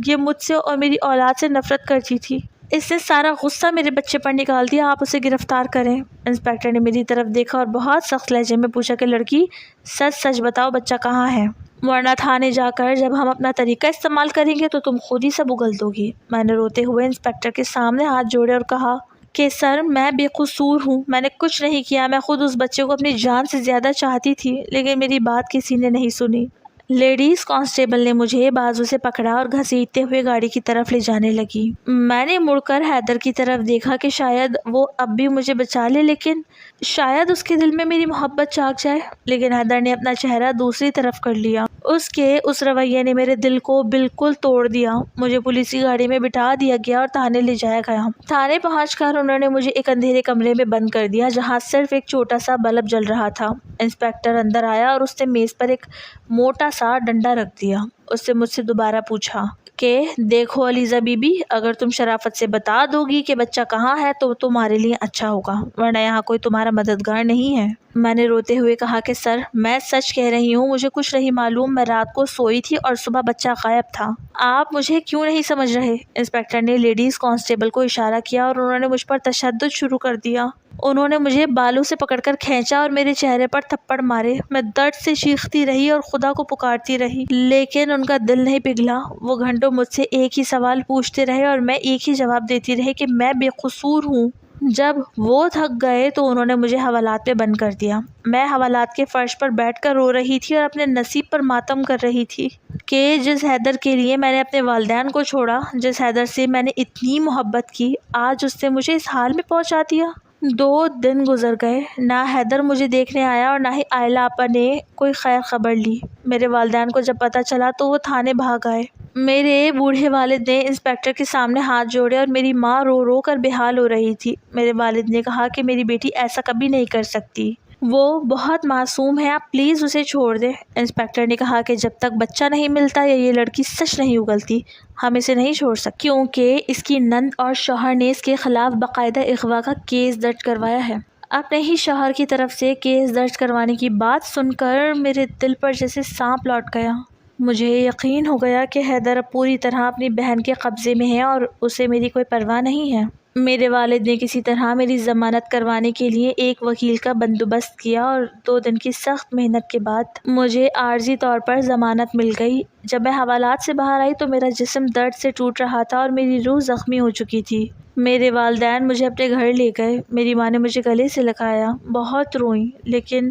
یہ مجھ سے اور میری اولاد سے نفرت کرتی تھی، اس نے سارا غصہ میرے بچے پر نکال دیا، آپ اسے گرفتار کریں۔ انسپکٹر نے میری طرف دیکھا اور بہت سخت لہجے میں پوچھا کہ لڑکی سچ سچ بتاؤ بچہ کہاں ہے، ورنہ تھانے جا کر جب ہم اپنا طریقہ استعمال کریں گے تو تم خود ہی سب اگل دو گی۔ میں نے روتے ہوئے انسپکٹر کے سامنے ہاتھ جوڑے اور کہا کہ سر میں بے قصور ہوں، میں نے کچھ نہیں کیا، میں خود اس بچے کو اپنی جان سے زیادہ چاہتی تھی، لیکن میری بات کسی نے نہیں سنی۔ لیڈیز کانسٹیبل نے مجھے بازو سے پکڑا اور گھسیٹتے ہوئے گاڑی کی طرف لے جانے لگی۔ میں نے مڑ کر حیدر کی طرف دیکھا کہ شاید وہ اب بھی مجھے بچا لے، لیکن شاید اس کے دل میں میری محبت جاگ جائے، لیکن حیدر نے اپنا چہرہ دوسری طرف کر لیا۔ اس کے اس رویے نے میرے دل کو بالکل توڑ دیا۔ مجھے پولیس کی گاڑی میں بٹھا دیا گیا اور تھانے لے جایا گیا۔ تھانے پہنچ کر انہوں نے مجھے ایک اندھیرے کمرے میں بند کر دیا جہاں صرف ایک چھوٹا سا بلب جل رہا تھا۔ انسپکٹر اندر آیا اور اس نے میز پر ایک موٹا سا ڈنڈا رکھ دیا۔ اس نے مجھ سے دوبارہ پوچھا کہ دیکھو علیزہ بی بی، اگر تم شرافت سے بتا دو گی کہ بچہ کہاں ہے تو تمہارے لیے اچھا ہوگا، ورنہ یہاں کوئی تمہارا مددگار نہیں ہے۔ میں نے روتے ہوئے کہا کہ سر میں سچ کہہ رہی ہوں، مجھے کچھ نہیں معلوم، میں رات کو سوئی تھی اور صبح بچہ غائب تھا۔ آپ مجھے کیوں نہیں سمجھ رہے؟ انسپکٹر نے لیڈیز کانسٹیبل کو اشارہ کیا اور انہوں نے مجھ پر تشدد شروع کر دیا۔ انہوں نے مجھے بالوں سے پکڑ کر کھینچا اور میرے چہرے پر تھپڑ مارے۔ میں درد سے چیختی رہی اور خدا کو پکارتی رہی، لیکن ان کا دل نہیں پگھلا۔ وہ گھنٹوں مجھ سے ایک ہی سوال پوچھتے رہے اور میں ایک ہی جواب دیتی رہی کہ میں بے قصور ہوں۔ جب وہ تھک گئے تو انہوں نے مجھے حوالات پہ بند کر دیا۔ میں حوالات کے فرش پر بیٹھ کر رو رہی تھی اور اپنے نصیب پر ماتم کر رہی تھی کہ جس حیدر کے لیے میں نے اپنے والدین کو چھوڑا، جس حیدر سے میں نے اتنی محبت کی، آج اس نے مجھے اس حال میں پہنچا دیا۔ 2 دن گزر گئے، نہ حیدر مجھے دیکھنے آیا اور نہ ہی آئلہ آپا نے کوئی خیر خبر لی۔ میرے والدین کو جب پتہ چلا تو وہ تھانے بھاگ آئے۔ میرے بوڑھے والد نے انسپکٹر کے سامنے ہاتھ جوڑے اور میری ماں رو رو کر بے حال ہو رہی تھی۔ میرے والد نے کہا کہ میری بیٹی ایسا کبھی نہیں کر سکتی، وہ بہت معصوم ہے، آپ پلیز اسے چھوڑ دیں۔ انسپکٹر نے کہا کہ جب تک بچہ نہیں ملتا یا یہ لڑکی سچ نہیں اگلتی ہم اسے نہیں چھوڑ سکتے، کیونکہ اس کی نند اور شوہر نے اس کے خلاف باقاعدہ اغوا کا کیس درج کروایا ہے۔ اپنے ہی شوہر کی طرف سے کیس درج کروانے کی بات سن کر میرے دل پر جیسے سانپ لوٹ گیا۔ مجھے یقین ہو گیا کہ حیدر اب پوری طرح اپنی بہن کے قبضے میں ہے اور اسے میری کوئی پرواہ نہیں ہے۔ میرے والد نے کسی طرح میری ضمانت کروانے کے لیے ایک وکیل کا بندوبست کیا اور 2 دن کی سخت محنت کے بعد مجھے عارضی طور پر ضمانت مل گئی۔ جب میں حوالات سے باہر آئی تو میرا جسم درد سے ٹوٹ رہا تھا اور میری روح زخمی ہو چکی تھی۔ میرے والدین مجھے اپنے گھر لے گئے۔ میری ماں نے مجھے گلے سے لگایا، بہت روئی، لیکن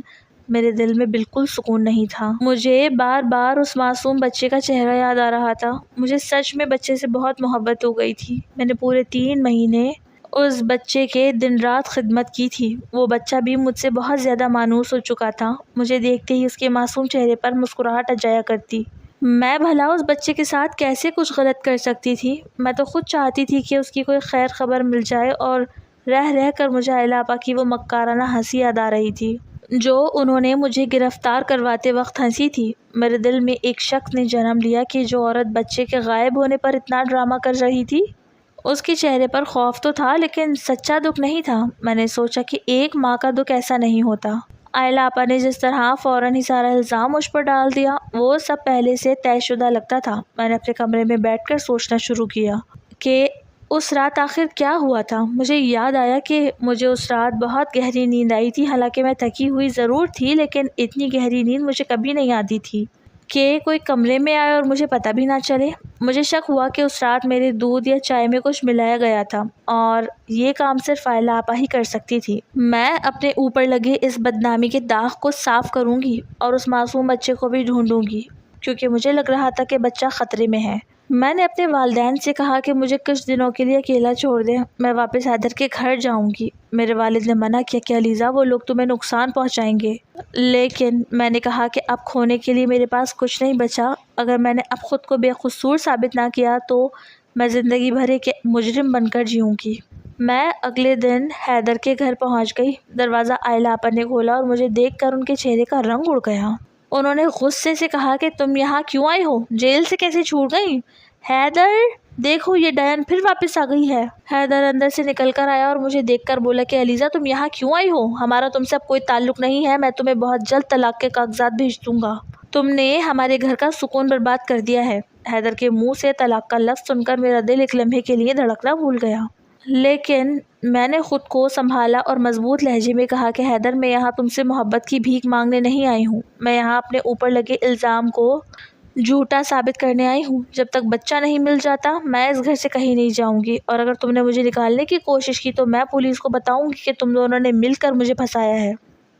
میرے دل میں بالکل سکون نہیں تھا۔ مجھے بار بار اس معصوم بچے کا چہرہ یاد آ رہا تھا۔ مجھے سچ میں بچے سے بہت محبت ہو گئی تھی۔ میں نے پورے 3 مہینے اس بچے کے دن رات خدمت کی تھی۔ وہ بچہ بھی مجھ سے بہت زیادہ مانوس ہو چکا تھا۔ مجھے دیکھتے ہی اس کے معصوم چہرے پر مسکراہٹ آ جایا کرتی۔ میں بھلا اس بچے کے ساتھ کیسے کچھ غلط کر سکتی تھی؟ میں تو خود چاہتی تھی کہ اس کی کوئی خیر خبر مل جائے، اور رہ کر مجھے عائلہ آپا کی وہ مکارانہ ہنسی یاد آ رہی تھی جو انہوں نے مجھے گرفتار کرواتے وقت ہنسی تھی۔ میرے دل میں ایک شک نے جنم لیا کہ جو عورت بچے کے غائب ہونے پر اتنا ڈرامہ کر رہی تھی، اس کے چہرے پر خوف تو تھا لیکن سچا دکھ نہیں تھا۔ میں نے سوچا کہ ایک ماں کا دکھ ایسا نہیں ہوتا۔ عائلہ آپا نے جس طرح فوراً ہی سارا الزام مجھ پر ڈال دیا، وہ سب پہلے سے طے شدہ لگتا تھا۔ میں نے اپنے کمرے میں بیٹھ کر سوچنا شروع کیا کہ اس رات آخر کیا ہوا تھا۔ مجھے یاد آیا کہ مجھے اس رات بہت گہری نیند آئی تھی، حالانکہ میں تھکی ہوئی ضرور تھی لیکن اتنی گہری نیند مجھے کبھی نہیں آتی تھی کہ کوئی کمرے میں آئے اور مجھے پتہ بھی نہ چلے۔ مجھے شک ہوا کہ اس رات میرے دودھ یا چائے میں کچھ ملایا گیا تھا، اور یہ کام صرف عائلہ آپا ہی کر سکتی تھی۔ میں اپنے اوپر لگے اس بدنامی کے داغ کو صاف کروں گی اور اس معصوم بچے کو بھی ڈھونڈوں گی، کیونکہ مجھے لگ رہا تھا کہ بچہ خطرے میں ہے۔ میں نے اپنے والدین سے کہا کہ مجھے کچھ دنوں کے لیے اکیلا چھوڑ دیں، میں واپس حیدر کے گھر جاؤں گی۔ میرے والد نے منع کیا کہ علیزہ، وہ لوگ تمہیں نقصان پہنچائیں گے، لیکن میں نے کہا کہ اب کھونے کے لیے میرے پاس کچھ نہیں بچا۔ اگر میں نے اب خود کو بے قصور ثابت نہ کیا تو میں زندگی بھر ایک مجرم بن کر جیوں گی۔ میں اگلے دن حیدر کے گھر پہنچ گئی۔ دروازہ عائلہ آپا نے کھولا اور مجھے دیکھ کر ان کے چہرے کا رنگ اڑ گیا۔ انہوں نے غصے سے کہا کہ تم یہاں کیوں آئی ہو؟ جیل سے کیسے چھوٹ گئی؟ حیدر، دیکھو یہ ڈائن پھر واپس آ گئی ہے۔ حیدر اندر سے نکل کر آیا اور مجھے دیکھ کر بولا کہ علیزہ، تم یہاں کیوں آئی ہو؟ ہمارا تم سے اب کوئی تعلق نہیں ہے، میں تمہیں بہت جلد طلاق کے کاغذات بھیج دوں گا۔ تم نے ہمارے گھر کا سکون برباد کر دیا ہے۔ حیدر کے منہ سے طلاق کا لفظ سن کر میرا دل ایک لمحے کے لیے دھڑکنا بھول گیا، لیکن میں نے خود کو سنبھالا اور مضبوط لہجے میں کہا کہ حیدر، میں یہاں تم سے محبت کی بھیک مانگنے نہیں آئی ہوں، میں یہاں اپنے اوپر لگے الزام کو جھوٹا ثابت کرنے آئی ہوں۔ جب تک بچہ نہیں مل جاتا میں اس گھر سے کہیں نہیں جاؤں گی، اور اگر تم نے مجھے نکالنے کی کوشش کی تو میں پولیس کو بتاؤں گی کہ تم دونوں نے مل کر مجھے پھنسایا ہے۔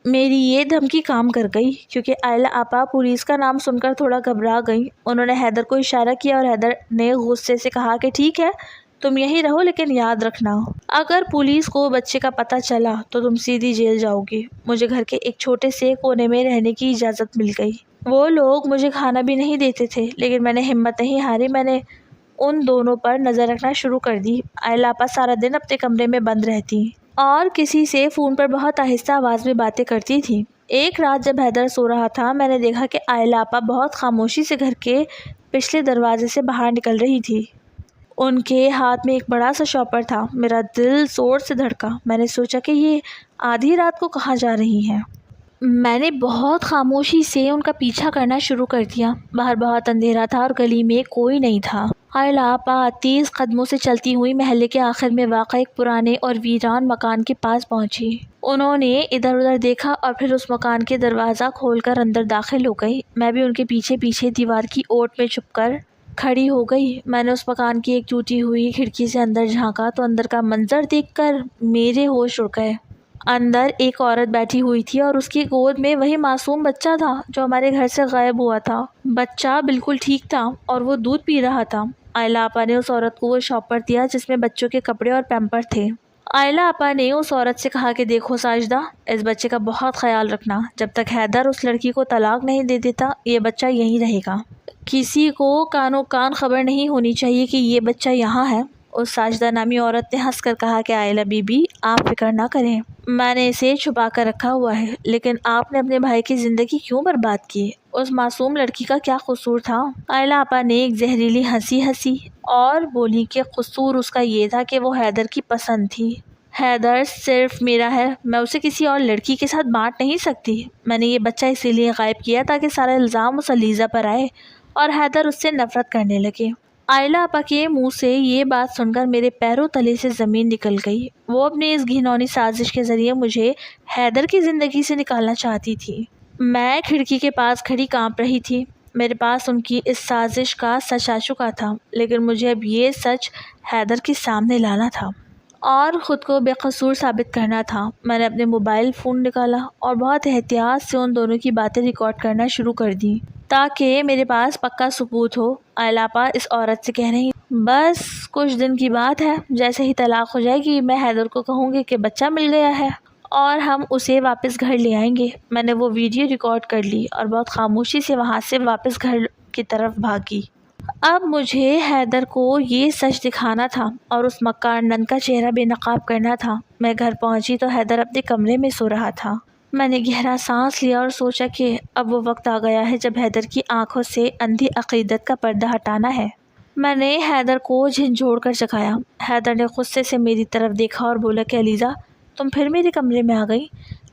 میری یہ دھمکی کام کر گئی، کیونکہ عائلہ آپا پولیس کا نام سن کر تھوڑا گھبرا گئی۔ انہوں نے حیدر کو اشارہ کیا اور حیدر نے غصے سے کہا کہ ٹھیک ہے، تم یہیں رہو، لیکن یاد رکھنا اگر پولیس کو بچے کا پتہ چلا تو تم سیدھی جیل جاؤ گی۔ مجھے گھر کے ایک چھوٹے سے کونے میں رہنے کی اجازت مل گئی۔ وہ لوگ مجھے کھانا بھی نہیں دیتے تھے، لیکن میں نے ہمت نہیں ہاری، میں نے ان دونوں پر نظر رکھنا شروع کر دی۔ عائلہ آپا سارا دن اپنے کمرے میں بند رہتی اور کسی سے فون پر بہت آہستہ آواز میں باتیں کرتی تھی۔ ایک رات جب حیدر سو رہا تھا، میں نے دیکھا کہ عائلہ آپا بہت خاموشی سے گھر کے پچھلے دروازے سے باہر نکل رہی تھی۔ ان کے ہاتھ میں ایک بڑا سا شاپر تھا۔ میرا دل زور سے دھڑکا۔ میں نے سوچا کہ یہ آدھی رات کو کہاں جا رہی ہیں۔ میں نے بہت خاموشی سے ان کا پیچھا کرنا شروع کر دیا۔ باہر بہت اندھیرا تھا اور گلی میں کوئی نہیں تھا۔ عائلہ آپا تیز قدموں سے چلتی ہوئی محلے کے آخر میں واقع ایک پرانے اور ویران مکان کے پاس پہنچی۔ انہوں نے ادھر ادھر دیکھا اور پھر اس مکان کے دروازہ کھول کر اندر داخل ہو گئی۔ میں بھی ان کے پیچھے پیچھے دیوار کی اوٹ میں چھپ کر کھڑی ہو گئی۔ میں نے اس مکان کی ایک ٹوٹی ہوئی کھڑکی سے اندر جھانکا تو اندر کا منظر دیکھ کر میرے ہوش اڑ گئے۔ اندر ایک عورت بیٹھی ہوئی تھی اور اس کی گود میں وہی معصوم بچہ تھا جو ہمارے گھر سے غائب ہوا تھا۔ بچہ بالکل ٹھیک تھا اور وہ دودھ پی رہا تھا۔ عائلہ آپا نے اس عورت کو وہ شاپر دیا جس میں بچوں کے کپڑے اور پیمپر تھے۔ عائلہ آپا نے اس عورت سے کہا کہ دیکھو ساجدہ، اس بچے کا بہت خیال رکھنا، جب تک حیدر اس لڑکی کو طلاق نہیں دے دیتا یہ بچہ یہیں رہے گا۔ کسی کو کانوں کان خبر نہیں ہونی چاہیے کہ یہ بچہ یہاں ہے۔ اس ساجدہ نامی عورت نے ہنس کر کہا کہ عائلہ بی بی، آپ فکر نہ کریں، میں نے اسے چھپا کر رکھا ہوا ہے، لیکن آپ نے اپنے بھائی کی زندگی کیوں برباد کی؟ اس معصوم لڑکی کا کیا قصور تھا؟ عائلہ آپا نے ایک زہریلی ہنسی ہنسی اور بولی کہ قصور اس کا یہ تھا کہ وہ حیدر کی پسند تھی۔ حیدر صرف میرا ہے، میں اسے کسی اور لڑکی کے ساتھ بانٹ نہیں سکتی۔ میں نے یہ بچہ اسی لیے غائب کیا تاکہ سارا الزام اس علیزہ پر آئے اور حیدر اس سے نفرت کرنے لگے۔ عائلہ آپا کے منہ سے یہ بات سن کر میرے پیروں تلے سے زمین نکل گئی۔ وہ اپنی اس گھناؤنی سازش کے ذریعے مجھے حیدر کی زندگی سے نکالنا چاہتی تھی۔ میں کھڑکی کے پاس کھڑی کانپ رہی تھی۔ میرے پاس ان کی اس سازش کا سچ آ چکا تھا، لیکن مجھے اب یہ سچ حیدر کے سامنے لانا تھا اور خود کو بے قصور ثابت کرنا تھا۔ میں نے اپنے موبائل فون نکالا اور بہت احتیاط سے ان دونوں کی باتیں ریکارڈ کرنا شروع کر دی تاکہ میرے پاس پکا ثبوت ہو۔ عائلہ آپا اس عورت سے کہہ رہی، بس کچھ دن کی بات ہے، جیسے ہی طلاق ہو جائے گی میں حیدر کو کہوں گی کہ بچہ مل گیا ہے اور ہم اسے واپس گھر لے آئیں گے۔ میں نے وہ ویڈیو ریکارڈ کر لی اور بہت خاموشی سے وہاں سے واپس گھر کی طرف بھاگی۔ اب مجھے حیدر کو یہ سچ دکھانا تھا اور اس مکار نند کا چہرہ بے نقاب کرنا تھا۔ میں گھر پہنچی تو حیدر اپنے کمرے میں سو رہا تھا۔ میں نے گہرا سانس لیا اور سوچا کہ اب وہ وقت آ گیا ہے جب حیدر کی آنکھوں سے اندھی عقیدت کا پردہ ہٹانا ہے۔ میں نے حیدر کو جھنجھوڑ کر جگایا۔ حیدر نے غصے سے میری طرف دیکھا اور بولا کہ علیزہ، تم پھر میرے کمرے میں آ گئی؟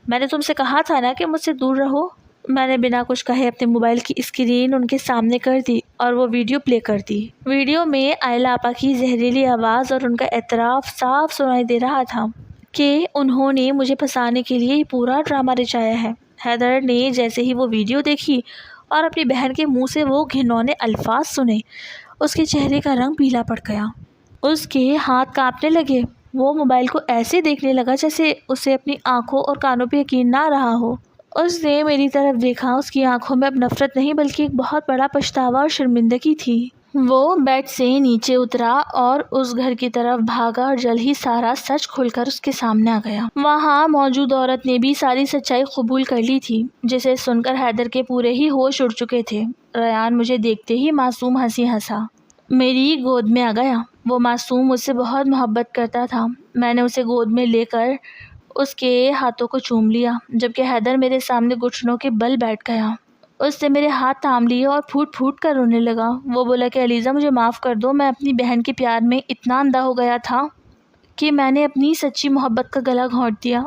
میں نے تم سے کہا تھا نا کہ مجھ سے دور رہو۔ میں نے بنا کچھ کہے اپنے موبائل کی اسکرین ان کے سامنے کر دی اور وہ ویڈیو پلے کر دی۔ ویڈیو میں آئلہ آپا کی زہریلی آواز اور ان کا اعتراف صاف سنائی دے رہا تھا کہ انہوں نے مجھے پھنسانے کے لیے یہ پورا ڈرامہ رچایا ہے۔ حیدر نے جیسے ہی وہ ویڈیو دیکھی اور اپنی بہن کے منہ سے وہ گھنونے الفاظ سنے، اس کے چہرے کا رنگ پیلا پڑ گیا۔ اس کے ہاتھ کانپنے لگے۔ وہ موبائل کو ایسے دیکھنے لگا جیسے اسے اپنی آنکھوں اور کانوں پہ یقین نہ رہا ہو۔ اس نے میری طرف دیکھا۔ اس کی آنکھوں میں اب نفرت نہیں بلکہ ایک بہت بڑا پچھتاوا اور شرمندگی تھی۔ وہ بیڈ سے نیچے اترا اور اس گھر کی طرف بھاگا اور جلد ہی سارا سچ کھل کر اس کے سامنے آ گیا۔ وہاں موجود عورت نے بھی ساری سچائی قبول کر لی تھی، جسے سن کر حیدر کے پورے ہی ہوش اڑ چکے تھے۔ ریان مجھے دیکھتے ہی معصوم ہنسی ہنسا، میری گود میں آ گیا۔ وہ معصوم مجھ سے بہت محبت کرتا تھا۔ میں نے اسے گود میں لے کر اس کے ہاتھوں کو چوم لیا، جبکہ حیدر میرے سامنے گھٹنوں کے بل بیٹھ گیا۔ اس نے میرے ہاتھ تھام لیے اور پھوٹ پھوٹ کر رونے لگا۔ وہ بولا کہ علیزہ، مجھے معاف کر دو، میں اپنی بہن کے پیار میں اتنا اندھا ہو گیا تھا کہ میں نے اپنی سچی محبت کا گلا گھونٹ دیا۔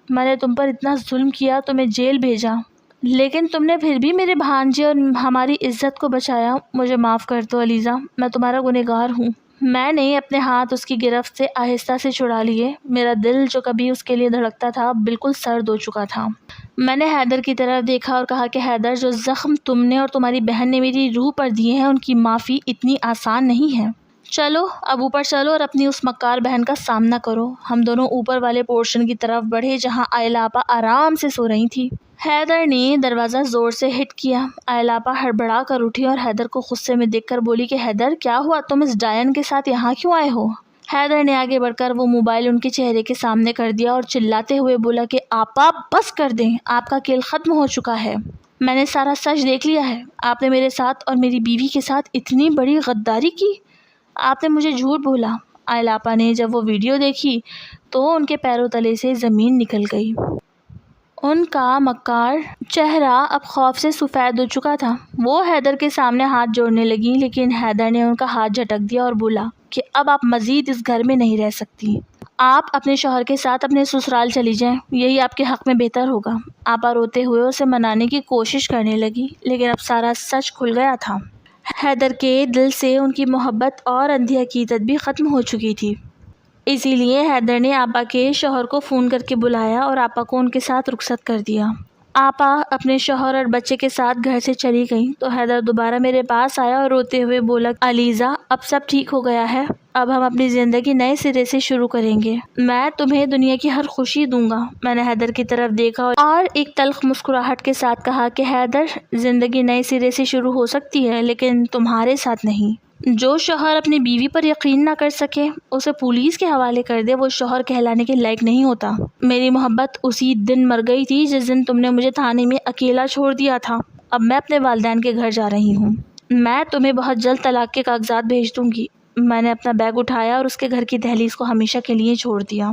میں نے تم پر اتنا ظلم کیا، تمہیں جیل بھیجا، لیکن تم نے پھر بھی میرے بھانجے اور ہماری عزت کو بچایا۔ مجھے معاف کر دو علیزہ، میں تمہارا گنہگار ہوں۔ میں نے اپنے ہاتھ اس کی گرفت سے آہستہ سے چھڑا لیے۔ میرا دل جو کبھی اس کے لیے دھڑکتا تھا بالکل سرد ہو چکا تھا۔ میں نے حیدر کی طرف دیکھا اور کہا کہ حیدر، جو زخم تم نے اور تمہاری بہن نے میری روح پر دیے ہیں ان کی معافی اتنی آسان نہیں ہے۔ چلو اب اوپر چلو اور اپنی اس مکار بہن کا سامنا کرو۔ ہم دونوں اوپر والے پورشن کی طرف بڑھے جہاں آئلہ آپا آرام سے سو رہی تھی۔ حیدر نے دروازہ زور سے ہٹ کیا۔ آئلہ آپا ہڑبڑا کر اٹھی اور حیدر کو غصے میں دیکھ کر بولی کہ حیدر، کیا ہوا؟ تم اس ڈائن کے ساتھ یہاں کیوں آئے ہو؟ حیدر نے آگے بڑھ کر وہ موبائل ان کے چہرے کے سامنے کر دیا اور چلاتے ہوئے بولا کہ آپا بس کر دیں، آپ کا کھیل ختم ہو چکا ہے۔ میں نے سارا سچ دیکھ لیا ہے۔ آپ نے میرے ساتھ اور میری بیوی کے ساتھ اتنی بڑی غداری کی۔ آپ نے مجھے جھوٹ بولا۔ آئلہ آپا نے جب وہ ویڈیو دیکھی تو ان کے پیروں تلے سے زمین نکل گئی۔ ان کا مکار چہرہ اب خوف سے سفید ہو چکا تھا۔ وہ حیدر کے سامنے ہاتھ جوڑنے لگی، لیکن حیدر نے ان کا ہاتھ جھٹک دیا اور بولا کہ اب آپ مزید اس گھر میں نہیں رہ سکتی۔ آپ اپنے شوہر کے ساتھ اپنے سسرال چلی جائیں، یہی آپ کے حق میں بہتر ہوگا۔ آپا روتے ہوئے اسے منانے کی کوشش کرنے لگی، لیکن اب سارا سچ کھل گیا تھا۔ حیدر کے دل سے ان کی محبت اور اندھی عقیدت بھی ختم ہو چکی تھی۔ اسی لیے حیدر نے آپا کے شوہر کو فون کر کے بلایا اور آپا کو ان کے ساتھ رخصت کر دیا۔ آپا اپنے شوہر اور بچے کے ساتھ گھر سے چلی گئیں تو حیدر دوبارہ میرے پاس آیا اور روتے ہوئے بولا، علیزہ اب سب ٹھیک ہو گیا ہے، اب ہم اپنی زندگی نئے سرے سے شروع کریں گے، میں تمہیں دنیا کی ہر خوشی دوں گا۔ میں نے حیدر کی طرف دیکھا اور ایک تلخ مسکراہٹ کے ساتھ کہا کہ حیدر، زندگی نئے سرے سے شروع ہو سکتی ہے لیکن تمہارے ساتھ نہیں۔ جو شوہر اپنی بیوی پر یقین نہ کر سکے اسے پولیس کے حوالے کر دے، وہ شوہر کہلانے کے لائق نہیں ہوتا۔ میری محبت اسی دن مر گئی تھی جس دن تم نے مجھے تھانے میں اکیلا چھوڑ دیا تھا۔ اب میں اپنے والدین کے گھر جا رہی ہوں۔ میں تمہیں بہت جلد طلاق کے کاغذات بھیج دوں گی۔ میں نے اپنا بیگ اٹھایا اور اس کے گھر کی دہلیز کو ہمیشہ کے لیے چھوڑ دیا،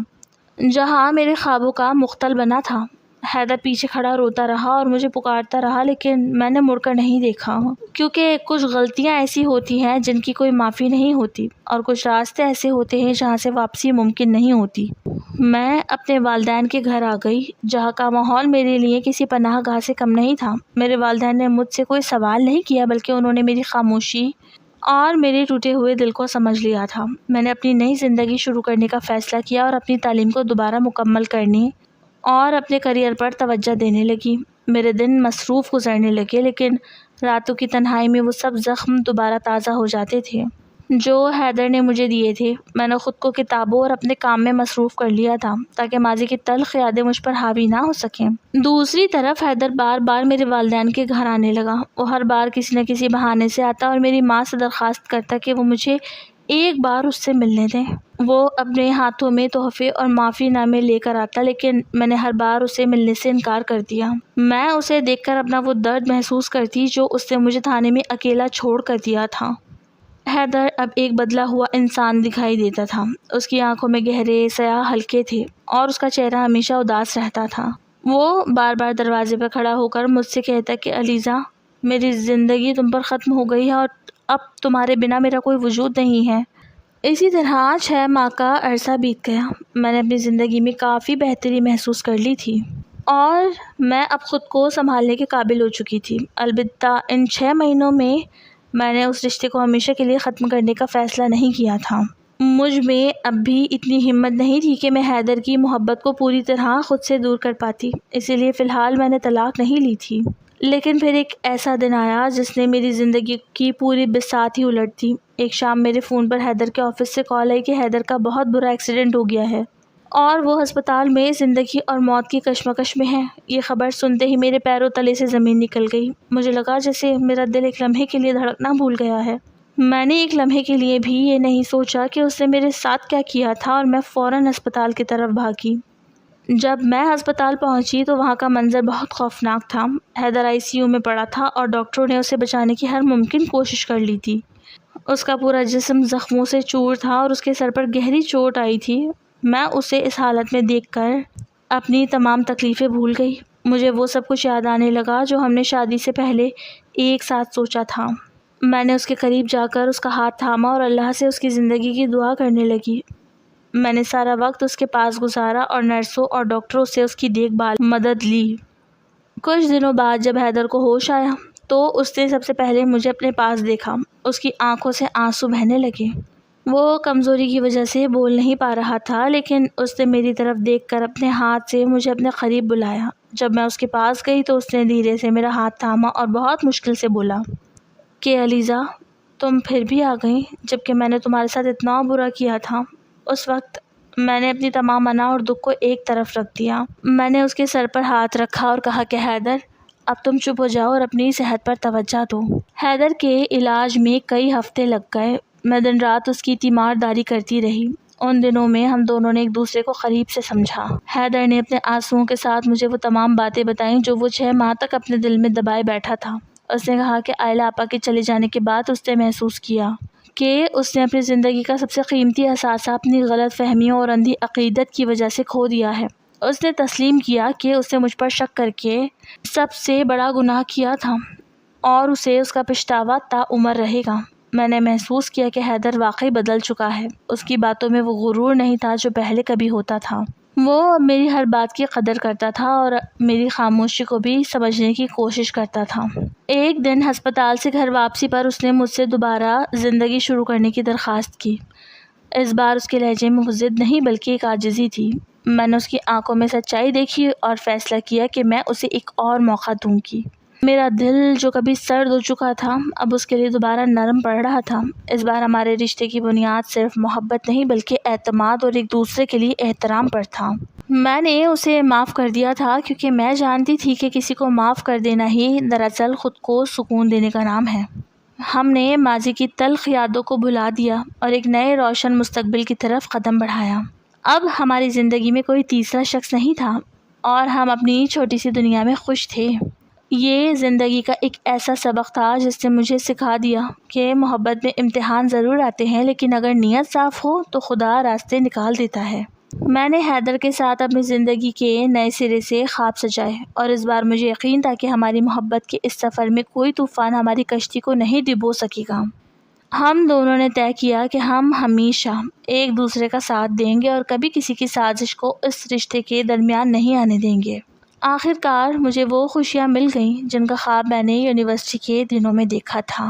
جہاں میرے خوابوں کا مختل بنا تھا۔ حیدر پیچھے کھڑا روتا رہا اور مجھے پکارتا رہا، لیکن میں نے مڑ کر نہیں دیکھا، کیونکہ کچھ غلطیاں ایسی ہوتی ہیں جن کی کوئی معافی نہیں ہوتی، اور کچھ راستے ایسے ہوتے ہیں جہاں سے واپسی ممکن نہیں ہوتی۔ میں اپنے والدین کے گھر آ گئی، جہاں کا ماحول میرے لیے کسی پناہ گاہ سے کم نہیں تھا۔ میرے والدین نے مجھ سے کوئی سوال نہیں کیا، بلکہ انہوں نے میری خاموشی اور میرے ٹوٹے ہوئے دل کو سمجھ لیا تھا۔ میں نے اپنی نئی زندگی شروع کرنے کا فیصلہ کیا اور اپنی تعلیم کو دوبارہ مکمل کرنے اور اپنے کریئر پر توجہ دینے لگی۔ میرے دن مصروف گزرنے لگے، لیکن راتوں کی تنہائی میں وہ سب زخم دوبارہ تازہ ہو جاتے تھے جو حیدر نے مجھے دیے تھے۔ میں نے خود کو کتابوں اور اپنے کام میں مصروف کر لیا تھا تاکہ ماضی کی تلخ یادیں مجھ پر حاوی نہ ہو سکیں۔ دوسری طرف حیدر بار بار میرے والدین کے گھر آنے لگا۔ وہ ہر بار کسی نہ کسی بہانے سے آتا اور میری ماں سے درخواست کرتا کہ وہ مجھے ایک بار اس سے ملنے دیں۔ وہ اپنے ہاتھوں میں تحفے اور معافی نامے لے کر آتا، لیکن میں نے ہر بار اسے ملنے سے انکار کر دیا۔ میں اسے دیکھ کر اپنا وہ درد محسوس کرتی جو اس نے مجھے تھانے میں اکیلا چھوڑ کر دیا تھا۔ حیدر اب ایک بدلا ہوا انسان دکھائی دیتا تھا۔ اس کی آنکھوں میں گہرے سیاہ حلقے تھے اور اس کا چہرہ ہمیشہ اداس رہتا تھا۔ وہ بار بار دروازے پر کھڑا ہو کر مجھ سے کہتا کہ علیزہ، میری زندگی تم پر ختم ہو گئی ہے اور اب تمہارے بنا میرا کوئی وجود نہیں ہے۔ اسی طرح 6 ماہ کا عرصہ بیت گیا۔ میں نے اپنی زندگی میں کافی بہتری محسوس کر لی تھی اور میں اب خود کو سنبھالنے کے قابل ہو چکی تھی۔ البتہ ان 6 مہینوں میں نے اس رشتے کو ہمیشہ کے لیے ختم کرنے کا فیصلہ نہیں کیا تھا۔ مجھ میں اب بھی اتنی ہمت نہیں تھی کہ میں حیدر کی محبت کو پوری طرح خود سے دور کر پاتی، اسی لیے فی الحال میں نے طلاق نہیں لی تھی۔ لیکن پھر ایک ایسا دن آیا جس نے میری زندگی کی پوری بساط ہی الٹ دی۔ ایک شام میرے فون پر حیدر کے آفس سے کال آئی کہ حیدر کا بہت برا ایکسیڈنٹ ہو گیا ہے اور وہ ہسپتال میں زندگی اور موت کی کشمکش میں ہے۔ یہ خبر سنتے ہی میرے پیروں تلے سے زمین نکل گئی۔ مجھے لگا جیسے میرا دل ایک لمحے کے لیے دھڑکنا بھول گیا ہے۔ میں نے ایک لمحے کے لیے بھی یہ نہیں سوچا کہ اس نے میرے ساتھ کیا کیا تھا اور میں فوراً ہسپتال کی طرف بھاگی۔ جب میں ہسپتال پہنچی تو وہاں کا منظر بہت خوفناک تھا۔ حیدر ICU میں پڑا تھا اور ڈاکٹروں نے اسے بچانے کی ہر ممکن کوشش کر لی تھی۔ اس کا پورا جسم زخموں سے چور تھا اور اس کے سر پر گہری چوٹ آئی تھی۔ میں اسے اس حالت میں دیکھ کر اپنی تمام تکلیفیں بھول گئی۔ مجھے وہ سب کچھ یاد آنے لگا جو ہم نے شادی سے پہلے ایک ساتھ سوچا تھا۔ میں نے اس کے قریب جا کر اس کا ہاتھ تھاما اور اللہ سے اس کی زندگی کی دعا کرنے لگی۔ میں نے سارا وقت اس کے پاس گزارا اور نرسوں اور ڈاکٹروں سے اس کی دیکھ بھال مدد لی۔ کچھ دنوں بعد جب حیدر کو ہوش آیا تو اس نے سب سے پہلے مجھے اپنے پاس دیکھا۔ اس کی آنکھوں سے آنسو بہنے لگے۔ وہ کمزوری کی وجہ سے بول نہیں پا رہا تھا، لیکن اس نے میری طرف دیکھ کر اپنے ہاتھ سے مجھے اپنے قریب بلایا۔ جب میں اس کے پاس گئی تو اس نے دھیرے سے میرا ہاتھ تھاما اور بہت مشکل سے بولا کہ علیزہ، تم پھر بھی آ گئی جبکہ میں نے تمہارے ساتھ اتنا برا کیا تھا۔ اس وقت میں نے اپنی تمام انا اور دکھ کو ایک طرف رکھ دیا۔ میں نے اس کے سر پر ہاتھ رکھا اور کہا کہ حیدر، اب تم چپ ہو جاؤ اور اپنی صحت پر توجہ دو۔ حیدر کے علاج میں کئی ہفتے لگ گئے۔ میں دن رات اس کی تیمار داری کرتی رہی۔ ان دنوں میں ہم دونوں نے ایک دوسرے کو قریب سے سمجھا۔ حیدر نے اپنے آنسوؤں کے ساتھ مجھے وہ تمام باتیں بتائیں جو وہ 6 ماہ تک اپنے دل میں دبائے بیٹھا تھا۔ اس نے کہا کہ عائلہ آپا کے چلے جانے کے بعد اس نے محسوس کیا کہ اس نے اپنی زندگی کا سب سے قیمتی اثاثہ اپنی غلط فہمیوں اور اندھی عقیدت کی وجہ سے کھو دیا ہے۔ اس نے تسلیم کیا کہ اس نے مجھ پر شک کر کے سب سے بڑا گناہ کیا تھا اور اسے اس کا پچھتاوا تا عمر رہے گا۔ میں نے محسوس کیا کہ حیدر واقعی بدل چکا ہے۔ اس کی باتوں میں وہ غرور نہیں تھا جو پہلے کبھی ہوتا تھا۔ وہ میری ہر بات کی قدر کرتا تھا اور میری خاموشی کو بھی سمجھنے کی کوشش کرتا تھا۔ ایک دن ہسپتال سے گھر واپسی پر اس نے مجھ سے دوبارہ زندگی شروع کرنے کی درخواست کی۔ اس بار اس کے لہجے میں وہ ضد نہیں بلکہ ایک عاجزی تھی۔ میں نے اس کی آنکھوں میں سچائی دیکھی اور فیصلہ کیا کہ میں اسے ایک اور موقع دوں گی۔ میرا دل جو کبھی سرد ہو چکا تھا اب اس کے لیے دوبارہ نرم پڑ رہا تھا۔ اس بار ہمارے رشتے کی بنیاد صرف محبت نہیں بلکہ اعتماد اور ایک دوسرے کے لیے احترام پر تھا۔ میں نے اسے معاف کر دیا تھا کیونکہ میں جانتی تھی کہ کسی کو معاف کر دینا ہی دراصل خود کو سکون دینے کا نام ہے۔ ہم نے ماضی کی تلخ یادوں کو بھلا دیا اور ایک نئے روشن مستقبل کی طرف قدم بڑھایا۔ اب ہماری زندگی میں کوئی تیسرا شخص نہیں تھا اور ہم اپنی چھوٹی سی دنیا میں خوش تھے۔ یہ زندگی کا ایک ایسا سبق تھا جس نے مجھے سکھا دیا کہ محبت میں امتحان ضرور آتے ہیں، لیکن اگر نیت صاف ہو تو خدا راستے نکال دیتا ہے۔ میں نے حیدر کے ساتھ اپنی زندگی کے نئے سرے سے خواب سجائے اور اس بار مجھے یقین تھا کہ ہماری محبت کے اس سفر میں کوئی طوفان ہماری کشتی کو نہیں ڈبو سکے گا۔ ہم دونوں نے طے کیا کہ ہم ہمیشہ ایک دوسرے کا ساتھ دیں گے اور کبھی کسی کی سازش کو اس رشتے کے درمیان نہیں آنے دیں گے۔ آخر کار مجھے وہ خوشیاں مل گئیں جن کا خواب میں نے یونیورسٹی کے دنوں میں دیکھا تھا۔